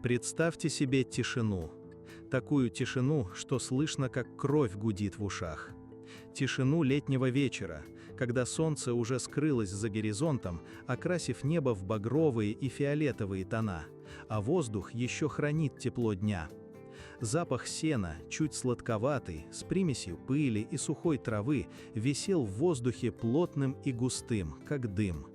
Представьте себе тишину. Такую тишину, что слышно, как кровь гудит в ушах. Тишину летнего вечера, когда солнце уже скрылось за горизонтом, окрасив небо в багровые и фиолетовые тона, а воздух еще хранит тепло дня. Запах сена, чуть сладковатый, с примесью пыли и сухой травы, висел в воздухе плотным и густым, как дым.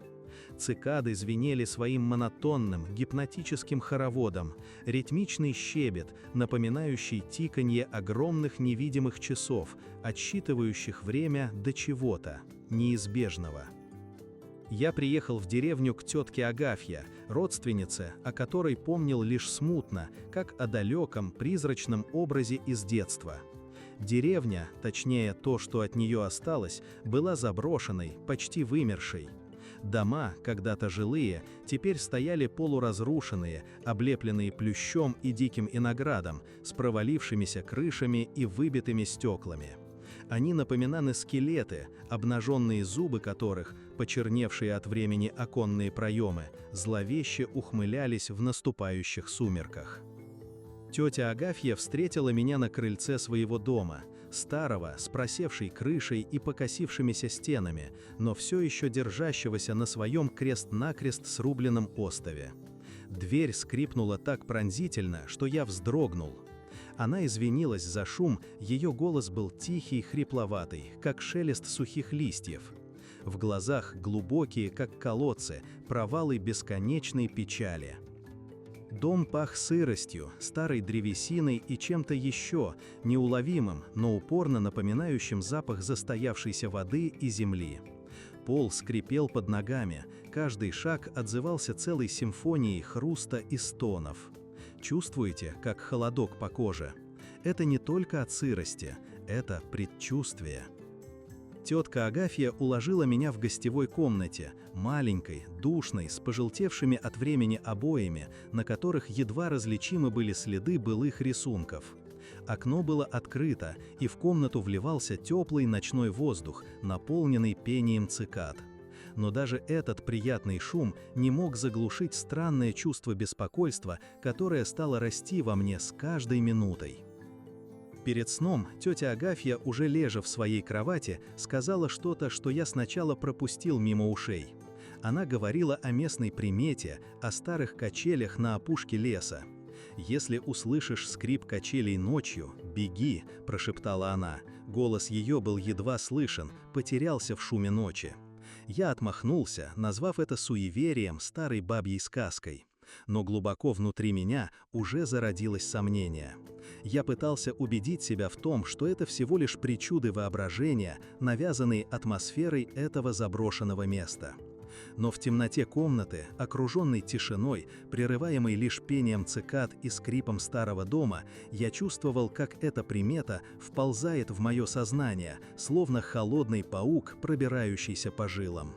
Цикады звенели своим монотонным, гипнотическим хороводом, ритмичный щебет, напоминающий тиканье огромных невидимых часов, отсчитывающих время до чего-то неизбежного. Я приехал в деревню к тетке Агафье, родственнице, о которой помнил лишь смутно, как о далеком, призрачном образе из детства. Деревня, точнее то, что от нее осталось, была заброшенной, почти вымершей. Дома, когда-то жилые, теперь стояли полуразрушенные, облепленные плющом и диким виноградом, с провалившимися крышами и выбитыми стеклами. Они напоминали скелеты, обнаженные зубы которых, почерневшие от времени оконные проемы, зловеще ухмылялись в наступающих сумерках. Тетя Агафья встретила меня на крыльце своего дома, старого, с просевшей крышей и покосившимися стенами, но все еще держащегося на своем крест-накрест срубленном остове. Дверь скрипнула так пронзительно, что я вздрогнул. Она извинилась за шум, ее голос был тихий, хрипловатый, как шелест сухих листьев. В глазах глубокие, как колодцы, провалы бесконечной печали. Дом пах сыростью, старой древесиной и чем-то еще, неуловимым, но упорно напоминающим запах застоявшейся воды и земли. Пол скрипел под ногами, каждый шаг отзывался целой симфонией хруста и стонов. Чувствуете, как холодок по коже? Это не только от сырости, это предчувствие. Тетка Агафья уложила меня в гостевой комнате, маленькой, душной, с пожелтевшими от времени обоями, на которых едва различимы были следы былых рисунков. Окно было открыто, и в комнату вливался теплый ночной воздух, наполненный пением цикад. Но даже этот приятный шум не мог заглушить странное чувство беспокойства, которое стало расти во мне с каждой минутой. Перед сном тетя Агафья, уже лежа в своей кровати, сказала что-то, что я сначала пропустил мимо ушей. Она говорила о местной примете, о старых качелях на опушке леса. «Если услышишь скрип качелей ночью, беги», – прошептала она. Голос ее был едва слышен, потерялся в шуме ночи. Я отмахнулся, назвав это суеверием, старой бабьей сказкой. Но глубоко внутри меня уже зародилось сомнение. Я пытался убедить себя в том, что это всего лишь причуды воображения, навязанные атмосферой этого заброшенного места. Но в темноте комнаты, окруженной тишиной, прерываемой лишь пением цикад и скрипом старого дома, я чувствовал, как эта примета вползает в мое сознание, словно холодный паук, пробирающийся по жилам.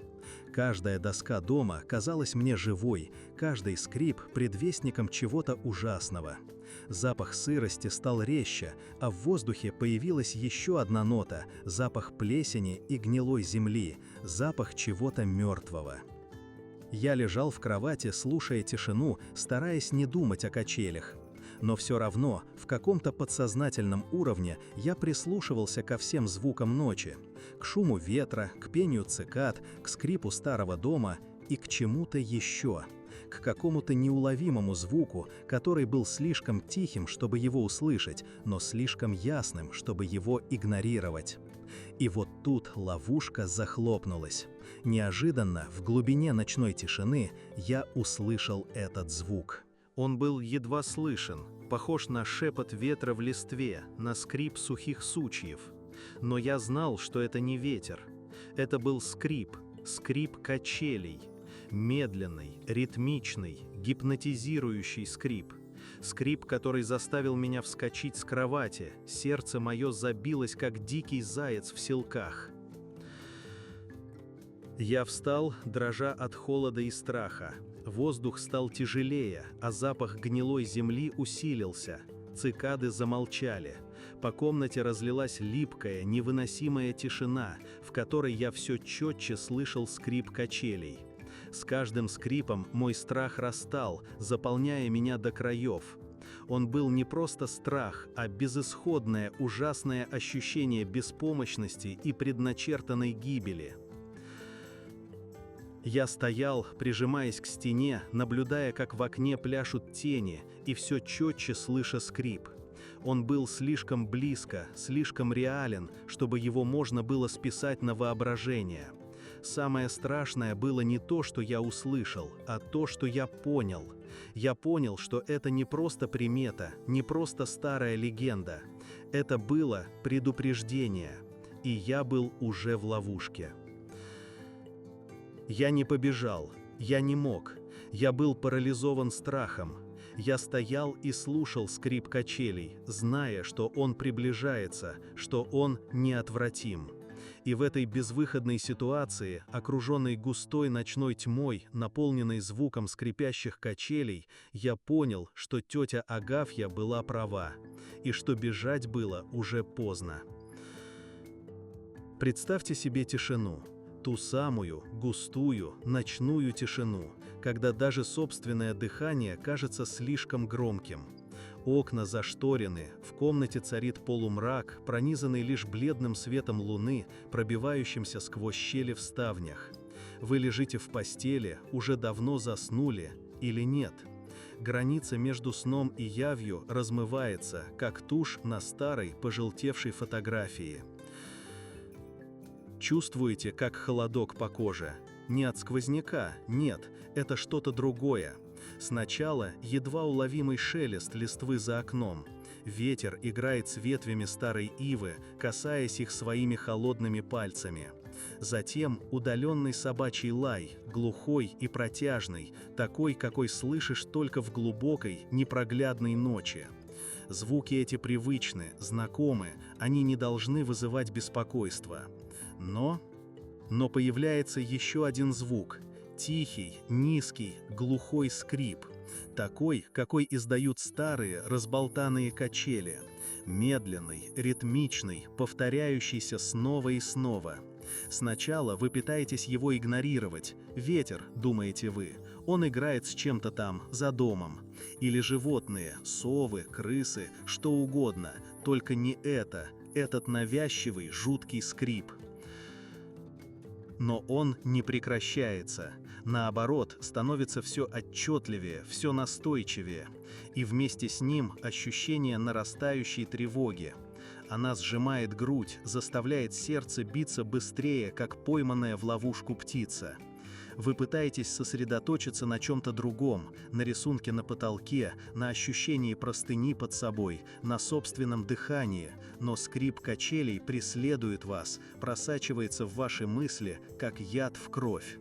Каждая доска дома казалась мне живой, каждый скрип – предвестником чего-то ужасного. Запах сырости стал резче, а в воздухе появилась еще одна нота – запах плесени и гнилой земли, запах чего-то мертвого. Я лежал в кровати, слушая тишину, стараясь не думать о качелях. Но все равно, в каком-то подсознательном уровне я прислушивался ко всем звукам ночи, к шуму ветра, к пению цикад, к скрипу старого дома и к чему-то еще, к какому-то неуловимому звуку, который был слишком тихим, чтобы его услышать, но слишком ясным, чтобы его игнорировать. И вот тут ловушка захлопнулась. Неожиданно, в глубине ночной тишины, я услышал этот звук. Он был едва слышен, похож на шепот ветра в листве, на скрип сухих сучьев. Но я знал, что это не ветер. Это был скрип качелей. Медленный, ритмичный, гипнотизирующий скрип. Скрип, который заставил меня вскочить с кровати, сердце мое забилось, как дикий заяц в селках. Я встал, дрожа от холода и страха. Воздух стал тяжелее, а запах гнилой земли усилился. Цикады замолчали. По комнате разлилась липкая, невыносимая тишина, в которой я все четче слышал скрип качелей. С каждым скрипом мой страх растал, заполняя меня до краев. Он был не просто страх, а безысходное, ужасное ощущение беспомощности и предначертанной гибели. Я стоял, прижимаясь к стене, наблюдая, как в окне пляшут тени, и все четче слыша скрип. Он был слишком близко, слишком реален, чтобы его можно было списать на воображение. Самое страшное было не то, что я услышал, а то, что я понял. Я понял, что это не просто примета, не просто старая легенда. Это было предупреждение, и я был уже в ловушке. Я не побежал, я не мог, я был парализован страхом. Я стоял и слушал скрип качелей, зная, что он приближается, что он неотвратим. И в этой безвыходной ситуации, окруженной густой ночной тьмой, наполненной звуком скрипящих качелей, я понял, что тетя Агафья была права, и что бежать было уже поздно. Представьте себе тишину. Ту самую, густую, ночную тишину, когда даже собственное дыхание кажется слишком громким. Окна зашторены, в комнате царит полумрак, пронизанный лишь бледным светом луны, пробивающимся сквозь щели в ставнях. Вы лежите в постели, уже давно заснули или нет? Граница между сном и явью размывается, как тушь на старой, пожелтевшей фотографии. Чувствуете, как холодок по коже? Не от сквозняка, нет, это что-то другое. Сначала едва уловимый шелест листвы за окном. Ветер играет с ветвями старой ивы, касаясь их своими холодными пальцами. Затем удаленный собачий лай, глухой и протяжный, такой, какой слышишь только в глубокой, непроглядной ночи. Звуки эти привычны, знакомы, они не должны вызывать беспокойства. Но появляется еще один звук. Тихий, низкий, глухой скрип. Такой, какой издают старые, разболтанные качели. Медленный, ритмичный, повторяющийся снова и снова. Сначала вы пытаетесь его игнорировать. Ветер, думаете вы, он играет с чем-то там, за домом. Или животные, совы, крысы, что угодно, только не этот навязчивый, жуткий скрип. Но он не прекращается. Наоборот, становится все отчетливее, все настойчивее. И вместе с ним ощущение нарастающей тревоги. Она сжимает грудь, заставляет сердце биться быстрее, как пойманная в ловушку птица. Вы пытаетесь сосредоточиться на чем-то другом, на рисунке на потолке, на ощущении простыни под собой, на собственном дыхании, но скрип качелей преследует вас, просачивается в ваши мысли, как яд в кровь.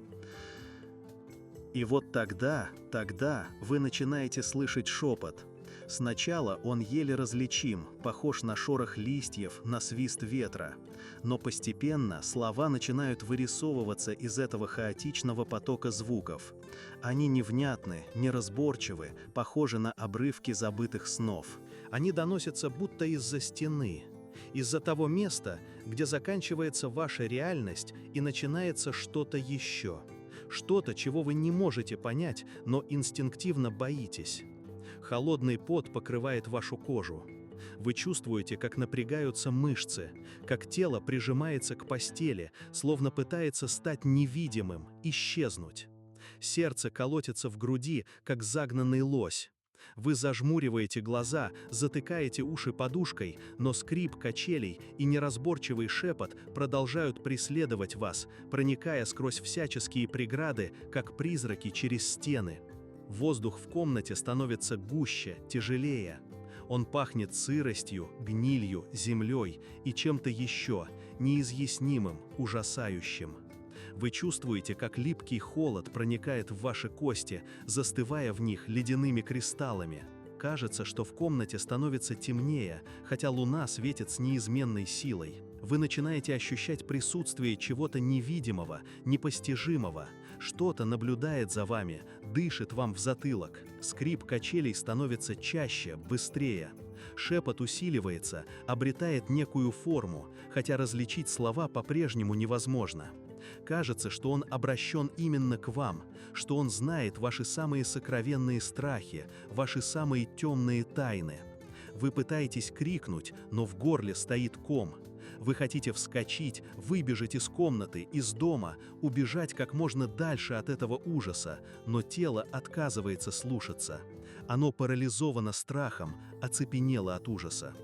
И вот тогда вы начинаете слышать шепот. Сначала он еле различим, похож на шорох листьев, на свист ветра. Но постепенно слова начинают вырисовываться из этого хаотичного потока звуков. Они невнятны, неразборчивы, похожи на обрывки забытых снов. Они доносятся будто из-за стены, из-за того места, где заканчивается ваша реальность и начинается что-то еще. Что-то, чего вы не можете понять, но инстинктивно боитесь. Холодный пот покрывает вашу кожу. Вы чувствуете, как напрягаются мышцы, как тело прижимается к постели, словно пытается стать невидимым, исчезнуть. Сердце колотится в груди, как загнанный лось. Вы зажмуриваете глаза, затыкаете уши подушкой, но скрип качелей и неразборчивый шепот продолжают преследовать вас, проникая сквозь всяческие преграды, как призраки через стены. Воздух в комнате становится гуще, тяжелее. Он пахнет сыростью, гнилью, землей и чем-то еще, неизъяснимым, ужасающим. Вы чувствуете, как липкий холод проникает в ваши кости, застывая в них ледяными кристаллами. Кажется, что в комнате становится темнее, хотя луна светит с неизменной силой. Вы начинаете ощущать присутствие чего-то невидимого, непостижимого. Что-то наблюдает за вами, дышит вам в затылок. Скрип качелей становится чаще, быстрее. Шепот усиливается, обретает некую форму, хотя различить слова по-прежнему невозможно. Кажется, что он обращен именно к вам, что он знает ваши самые сокровенные страхи, ваши самые темные тайны. Вы пытаетесь крикнуть, но в горле стоит ком. Вы хотите вскочить, выбежать из комнаты, из дома, убежать как можно дальше от этого ужаса, но тело отказывается слушаться. Оно парализовано страхом, оцепенело от ужаса.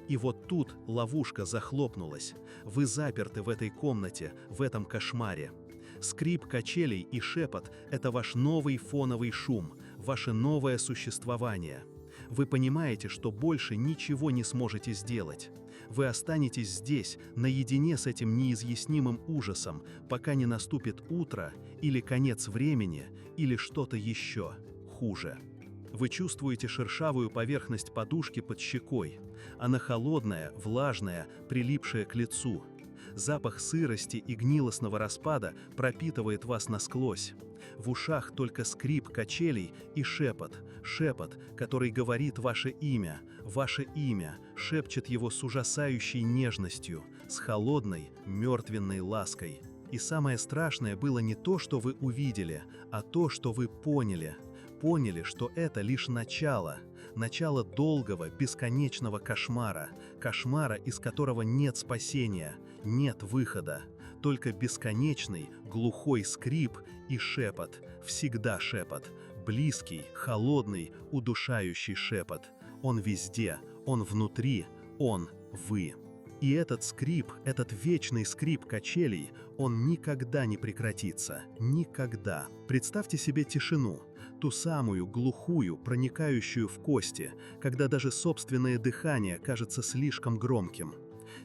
И вот тут ловушка захлопнулась. Вы заперты в этой комнате, в этом кошмаре. Скрип качелей и шепот – это ваш новый фоновый шум, ваше новое существование. Вы понимаете, что больше ничего не сможете сделать. Вы останетесь здесь, наедине с этим неизъяснимым ужасом, пока не наступит утро, или конец времени, или что-то еще хуже. Вы чувствуете шершавую поверхность подушки под щекой. Она холодная, влажная, прилипшая к лицу. Запах сырости и гнилостного распада пропитывает вас насквозь. В ушах только скрип качелей и шепот, который говорит ваше имя, шепчет его с ужасающей нежностью, с холодной, мертвенной лаской. И самое страшное было не то, что вы увидели, а то, что вы поняли. Поняли, что это лишь начало долгого, бесконечного кошмара, из которого нет спасения, нет выхода, только бесконечный, глухой скрип и шепот, всегда шепот, близкий, холодный, удушающий шепот. Он везде, он внутри, он вы. И этот скрип, этот вечный скрип качелей, он никогда не прекратится, никогда. Представьте себе тишину, ту самую глухую, проникающую в кости, когда даже собственное дыхание кажется слишком громким.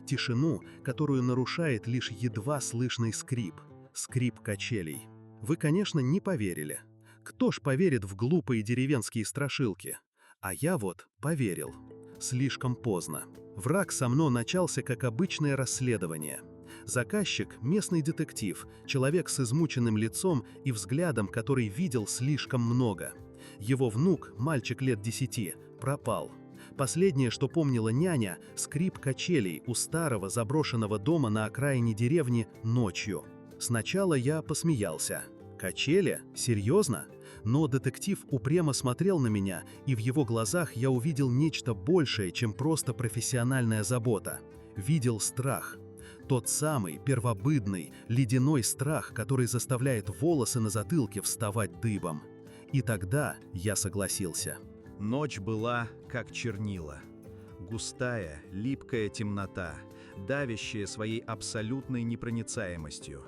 Тишину, которую нарушает лишь едва слышный скрип качелей. Вы, конечно, не поверили. Кто ж поверит в глупые деревенские страшилки? А я вот поверил. Слишком поздно. Враг со мной начался как обычное расследование. Заказчик – местный детектив, человек с измученным лицом и взглядом, который видел слишком много. Его внук, мальчик лет 10, пропал. Последнее, что помнила няня – скрип качелей у старого заброшенного дома на окраине деревни ночью. Сначала я посмеялся. Качели? Серьезно? Но детектив упрямо смотрел на меня, и в его глазах я увидел нечто большее, чем просто профессиональная забота. Видел страх. Тот самый первобытный, ледяной страх, который заставляет волосы на затылке вставать дыбом. И тогда я согласился. Ночь была как чернила. Густая, липкая темнота, давящая своей абсолютной непроницаемостью.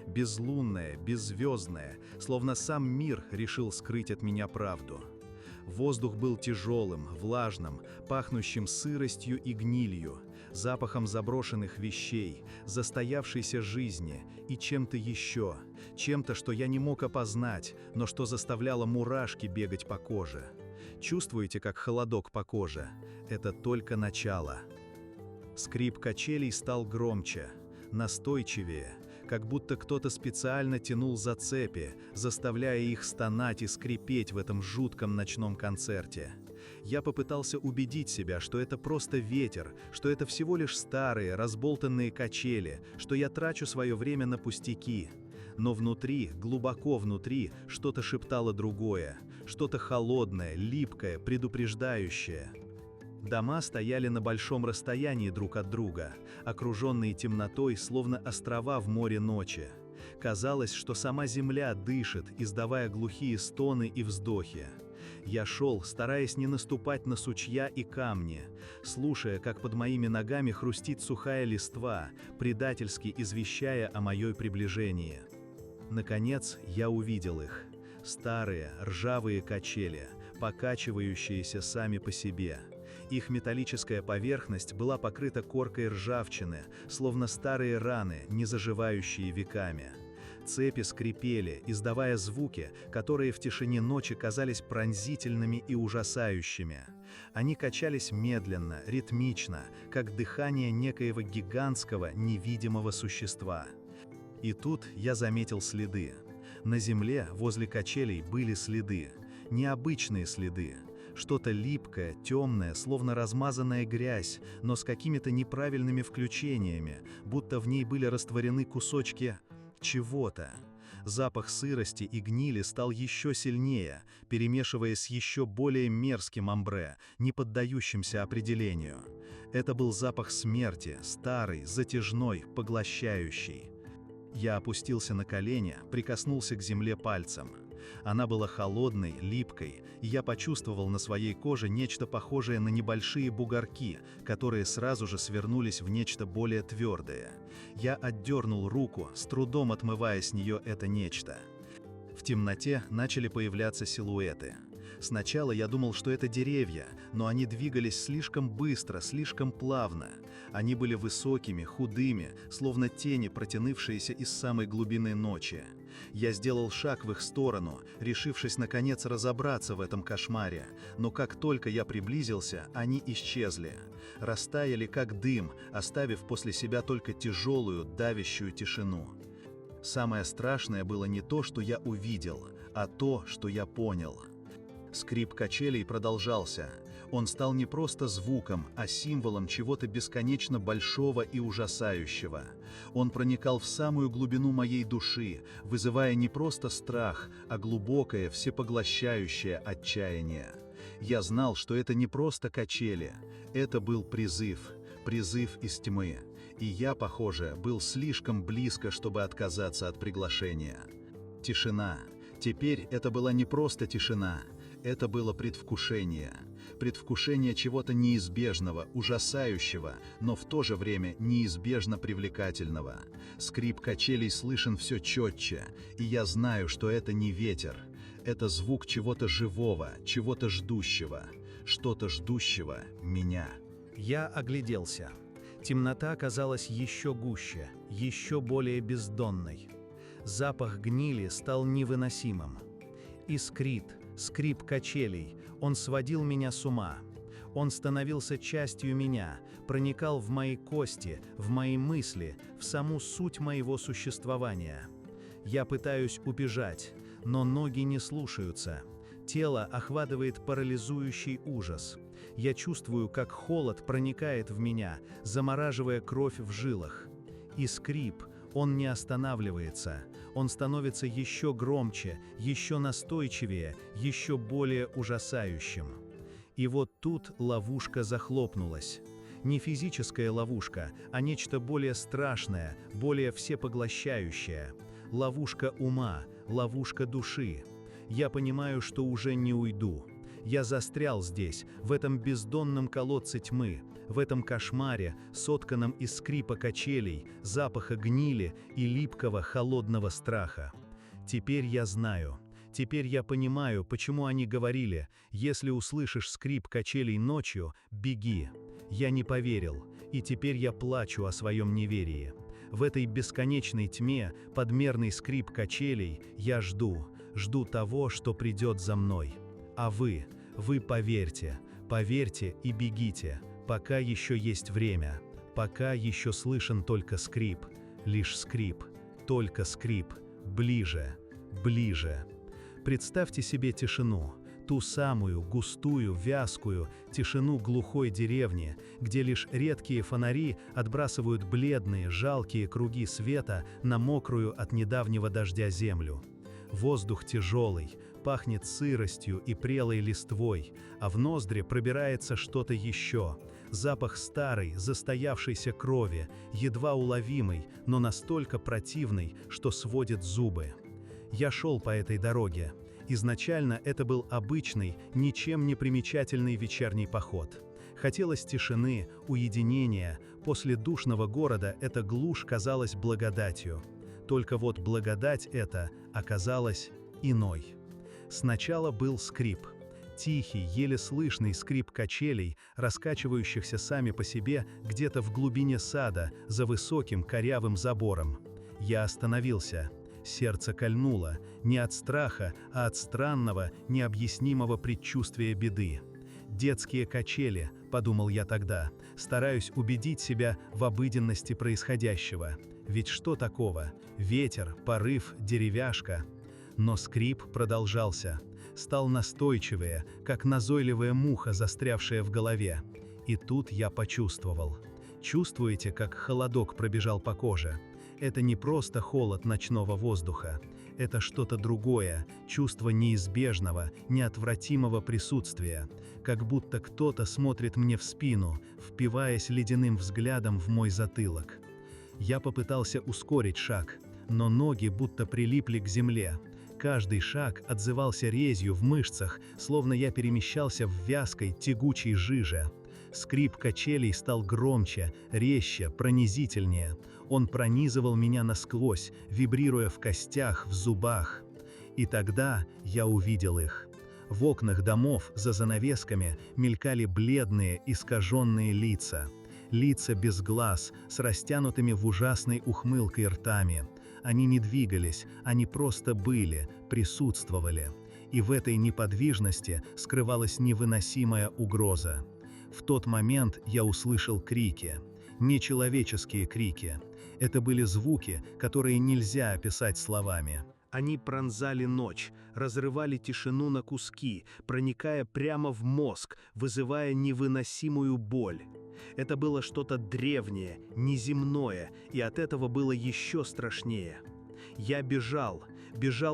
Безлунная, беззвездная, словно сам мир решил скрыть от меня правду. Воздух был тяжелым, влажным, пахнущим сыростью и гнилью, запахом заброшенных вещей, застоявшейся жизни и чем-то еще, чем-то, что я не мог опознать, но что заставляло мурашки бегать по коже. Чувствуете, как холодок по коже? Это только начало. Скрип качелей стал громче, настойчивее, как будто кто-то специально тянул за цепи, заставляя их стонать и скрипеть в этом жутком ночном концерте. Я попытался убедить себя, что это просто ветер, что это всего лишь старые, разболтанные качели, что я трачу свое время на пустяки. Но внутри, глубоко внутри, что-то шептало другое, что-то холодное, липкое, предупреждающее. Дома стояли на большом расстоянии друг от друга, окруженные темнотой, словно острова в море ночи. Казалось, что сама земля дышит, издавая глухие стоны и вздохи. Я шел, стараясь не наступать на сучья и камни, слушая, как под моими ногами хрустит сухая листва, предательски извещая о моем приближении. Наконец, я увидел их. Старые, ржавые качели, покачивающиеся сами по себе. Их металлическая поверхность была покрыта коркой ржавчины, словно старые раны, не заживающие веками. Цепи скрипели, издавая звуки, которые в тишине ночи казались пронзительными и ужасающими. Они качались медленно, ритмично, как дыхание некоего гигантского, невидимого существа. И тут я заметил следы. На земле возле качелей были следы. Необычные следы. Что-то липкое, темное, словно размазанная грязь, но с какими-то неправильными включениями, будто в ней были растворены кусочки чего-то. Запах сырости и гнили стал еще сильнее, перемешиваясь с еще более мерзким амбре, не поддающимся определению. Это был запах смерти, старый, затяжной, поглощающий. Я опустился на колени, прикоснулся к земле пальцем. Она была холодной, липкой, и я почувствовал на своей коже нечто похожее на небольшие бугорки, которые сразу же свернулись в нечто более твердое. Я отдернул руку, с трудом отмывая с нее это нечто. В темноте начали появляться силуэты. Сначала я думал, что это деревья, но они двигались слишком быстро, слишком плавно. Они были высокими, худыми, словно тени, протянувшиеся из самой глубины ночи. Я сделал шаг в их сторону, решившись наконец разобраться в этом кошмаре, но как только я приблизился, они исчезли. Растаяли как дым, оставив после себя только тяжелую, давящую тишину. Самое страшное было не то, что я увидел, а то, что я понял. Скрип качелей продолжался. Он стал не просто звуком, а символом чего-то бесконечно большого и ужасающего. Он проникал в самую глубину моей души, вызывая не просто страх, а глубокое, всепоглощающее отчаяние. Я знал, что это не просто качели, это был призыв из тьмы. И я, похоже, был слишком близко, чтобы отказаться от приглашения. Тишина. Теперь это была не просто тишина. Это было предвкушение. Предвкушение чего-то неизбежного, ужасающего, но в то же время неизбежно привлекательного. Скрип качелей слышен все четче, и я знаю, что это не ветер. Это звук чего-то живого, чего-то ждущего. Что-то ждущего меня. Я огляделся. Темнота оказалась еще гуще, еще более бездонной. Запах гнили стал невыносимым. Скрип качелей, он сводил меня с ума. Он становился частью меня, проникал в мои кости, в мои мысли, в саму суть моего существования. Я пытаюсь убежать, но ноги не слушаются. Тело охватывает парализующий ужас. Я чувствую, как холод проникает в меня, замораживая кровь в жилах. И скрип, он не останавливается. Он становится еще громче, еще настойчивее, еще более ужасающим. И вот тут ловушка захлопнулась. Не физическая ловушка, а нечто более страшное, более всепоглощающее. Ловушка ума, ловушка души. Я понимаю, что уже не уйду. Я застрял здесь, в этом бездонном колодце тьмы, в этом кошмаре, сотканном из скрипа качелей, запаха гнили и липкого холодного страха. Теперь я знаю. Теперь я понимаю, почему они говорили: если услышишь скрип качелей ночью, беги. Я не поверил, и теперь я плачу о своем неверии. В этой бесконечной тьме, подмерный скрип качелей, я жду того, что придет за мной. А вы поверьте и бегите, пока еще есть время, пока еще слышен только скрип, лишь скрип, только скрип, ближе, ближе. Представьте себе тишину, ту самую густую, вязкую тишину глухой деревни, где лишь редкие фонари отбрасывают бледные, жалкие круги света на мокрую от недавнего дождя землю. Воздух тяжелый, пахнет сыростью и прелой листвой, а в ноздри пробирается что-то еще. Запах старой, застоявшейся крови, едва уловимый, но настолько противный, что сводит зубы. Я шел по этой дороге. Изначально это был обычный, ничем не примечательный вечерний поход. Хотелось тишины, уединения. После душного города эта глушь казалась благодатью. Только вот благодать эта оказалась иной. Сначала был скрип. Тихий, еле слышный скрип качелей, раскачивающихся сами по себе где-то в глубине сада, за высоким корявым забором. Я остановился. Сердце кольнуло, не от страха, а от странного, необъяснимого предчувствия беды. «Детские качели», — подумал я тогда, стараюсь убедить себя в обыденности происходящего. Ведь что такого? Ветер, порыв, деревяшка. Но скрип продолжался. Стал настойчивее, как назойливая муха, застрявшая в голове. И тут я почувствовал. Чувствуете, как холодок пробежал по коже? Это не просто холод ночного воздуха. Это что-то другое, чувство неизбежного, неотвратимого присутствия. Как будто кто-то смотрит мне в спину, впиваясь ледяным взглядом в мой затылок. Я попытался ускорить шаг, но ноги будто прилипли к земле. Каждый шаг отзывался резью в мышцах, словно я перемещался в вязкой, тягучей жиже. Скрип качелей стал громче, резче, пронизительнее. Он пронизывал меня насквозь, вибрируя в костях, в зубах. И тогда я увидел их. В окнах домов за занавесками мелькали бледные, искаженные лица. Лица без глаз, с растянутыми в ужасной ухмылкой ртами. Они не двигались, они просто были, присутствовали. И в этой неподвижности скрывалась невыносимая угроза. В тот момент я услышал крики. Нечеловеческие крики. Это были звуки, которые нельзя описать словами. Они пронзали ночь, разрывали тишину на куски, проникая прямо в мозг, вызывая невыносимую боль. Это было что-то древнее, неземное, и от этого было еще страшнее. Я бежал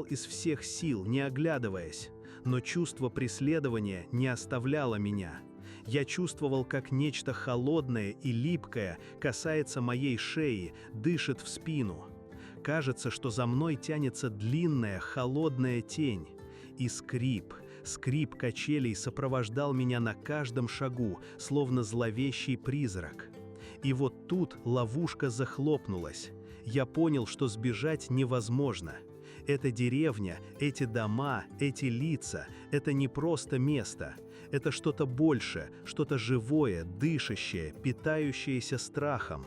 из всех сил, не оглядываясь, но чувство преследования не оставляло меня. Я чувствовал, как нечто холодное и липкое касается моей шеи, дышит в спину. Кажется, что за мной тянется длинная, холодная тень. И скрип качелей сопровождал меня на каждом шагу, словно зловещий призрак. И вот тут ловушка захлопнулась. Я понял, что сбежать невозможно. Эта деревня, эти дома, эти лица – это не просто место. Это что-то большее, что-то живое, дышащее, питающееся страхом.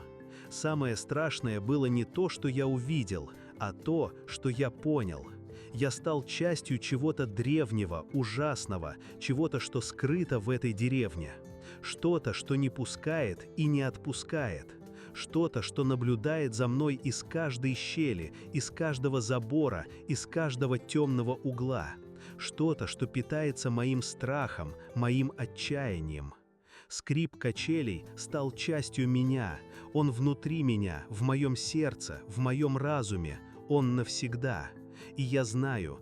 Самое страшное было не то, что я увидел, а то, что я понял. Я стал частью чего-то древнего, ужасного, чего-то, что скрыто в этой деревне. Что-то, что не пускает и не отпускает. Что-то, что наблюдает за мной из каждой щели, из каждого забора, из каждого темного угла. Что-то, что питается моим страхом, моим отчаянием. Скрип качелей стал частью меня. Он внутри меня, в моем сердце, в моем разуме. Он навсегда. И я знаю,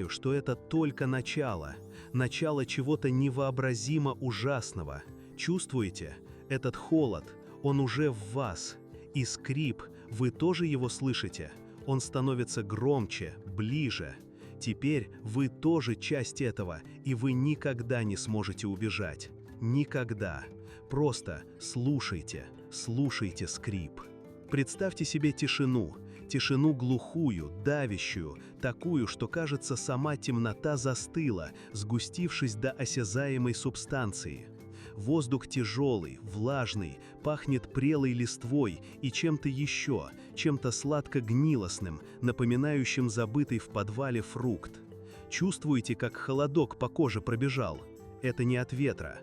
что это только начало. Начало чего-то невообразимо ужасного. Чувствуете? Этот холод, он уже в вас. И скрип, вы тоже его слышите? Он становится громче, ближе. Теперь вы тоже часть этого, и вы никогда не сможете убежать. Никогда. Просто слушайте скрип. Представьте себе тишину глухую, давящую, такую, что, кажется, сама темнота застыла, сгустившись до осязаемой субстанции. Воздух тяжелый, влажный, пахнет прелой листвой и чем-то еще, чем-то сладко-гнилостным, напоминающим забытый в подвале фрукт. Чувствуете, как холодок по коже пробежал? Это не от ветра.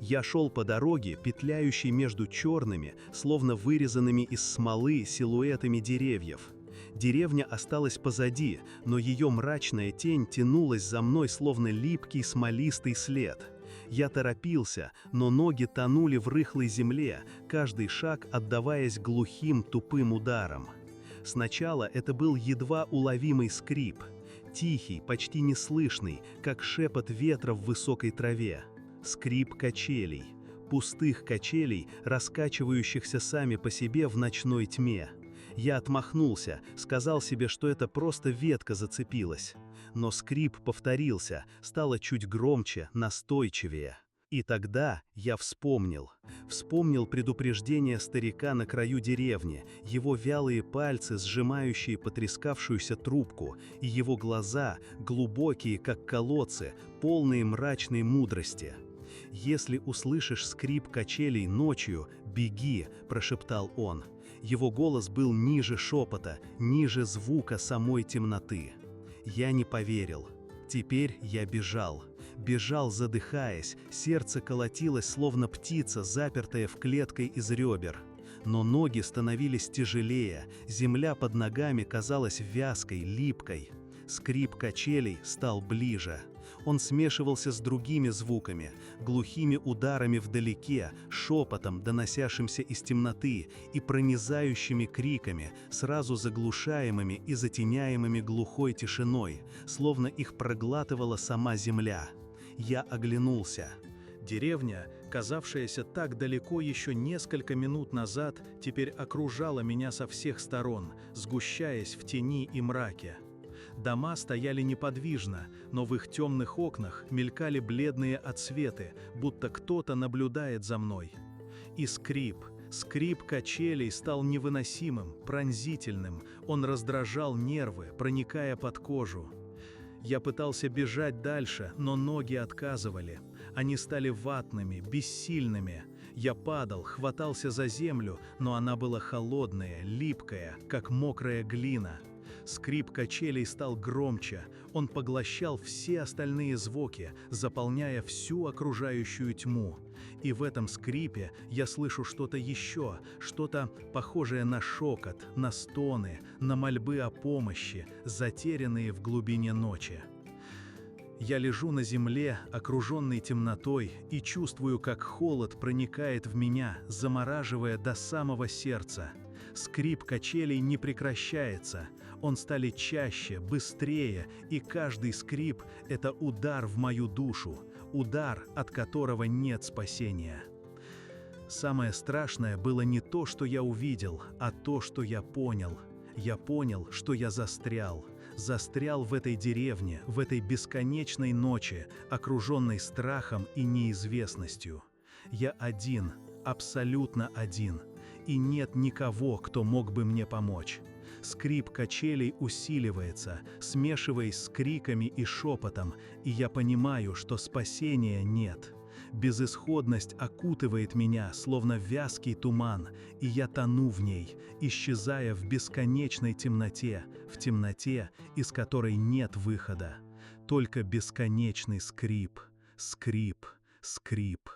Я шел по дороге, петляющей между черными, словно вырезанными из смолы силуэтами деревьев. Деревня осталась позади, но ее мрачная тень тянулась за мной, словно липкий смолистый след. Я торопился, но ноги тонули в рыхлой земле, каждый шаг отдаваясь глухим, тупым ударом. Сначала это был едва уловимый скрип, тихий, почти неслышный, как шепот ветра в высокой траве. Скрип качелей, пустых качелей, раскачивающихся сами по себе в ночной тьме. Я отмахнулся, сказал себе, что это просто ветка зацепилась. Но скрип повторился, стало чуть громче, настойчивее. И тогда я вспомнил предупреждение старика на краю деревни, его вялые пальцы, сжимающие потрескавшуюся трубку, и его глаза, глубокие, как колодцы, полные мрачной мудрости. «Если услышишь скрип качелей ночью, беги», – прошептал он. Его голос был ниже шепота, ниже звука самой темноты. Я не поверил. Теперь я бежал. Бежал, задыхаясь, сердце колотилось, словно птица, запертая в клетке из ребер. Но ноги становились тяжелее, земля под ногами казалась вязкой, липкой. Скрип качелей стал ближе. Он смешивался с другими звуками, глухими ударами вдалеке, шепотом, доносящимся из темноты, и пронизающими криками, сразу заглушаемыми и затеняемыми глухой тишиной, словно их проглатывала сама земля. Я оглянулся. Деревня, казавшаяся так далеко еще несколько минут назад, теперь окружала меня со всех сторон, сгущаясь в тени и мраке. Дома стояли неподвижно, но в их темных окнах мелькали бледные отсветы, будто кто-то наблюдает за мной. И скрип качелей стал невыносимым, пронзительным, он раздражал нервы, проникая под кожу. Я пытался бежать дальше, но ноги отказывали. Они стали ватными, бессильными. Я падал, хватался за землю, но она была холодная, липкая, как мокрая глина. Скрип качелей стал громче, он поглощал все остальные звуки, заполняя всю окружающую тьму. И в этом скрипе я слышу что-то еще, что-то похожее на шокот, на стоны, на мольбы о помощи, затерянные в глубине ночи. Я лежу на земле, окруженный темнотой, и чувствую, как холод проникает в меня, замораживая до самого сердца. Скрип качелей не прекращается, он стали чаще, быстрее, и каждый скрип – это удар в мою душу, удар, от которого нет спасения. Самое страшное было не то, что я увидел, а то, что я понял. Я понял, что я застрял в этой деревне, в этой бесконечной ночи, окруженной страхом и неизвестностью. Я один, абсолютно один, и нет никого, кто мог бы мне помочь. Скрип качелей усиливается, смешиваясь с криками и шепотом, и я понимаю, что спасения нет. Безысходность окутывает меня, словно вязкий туман, и я тону в ней, исчезая в бесконечной темноте, в темноте, из которой нет выхода. Только бесконечный скрип, скрип, скрип.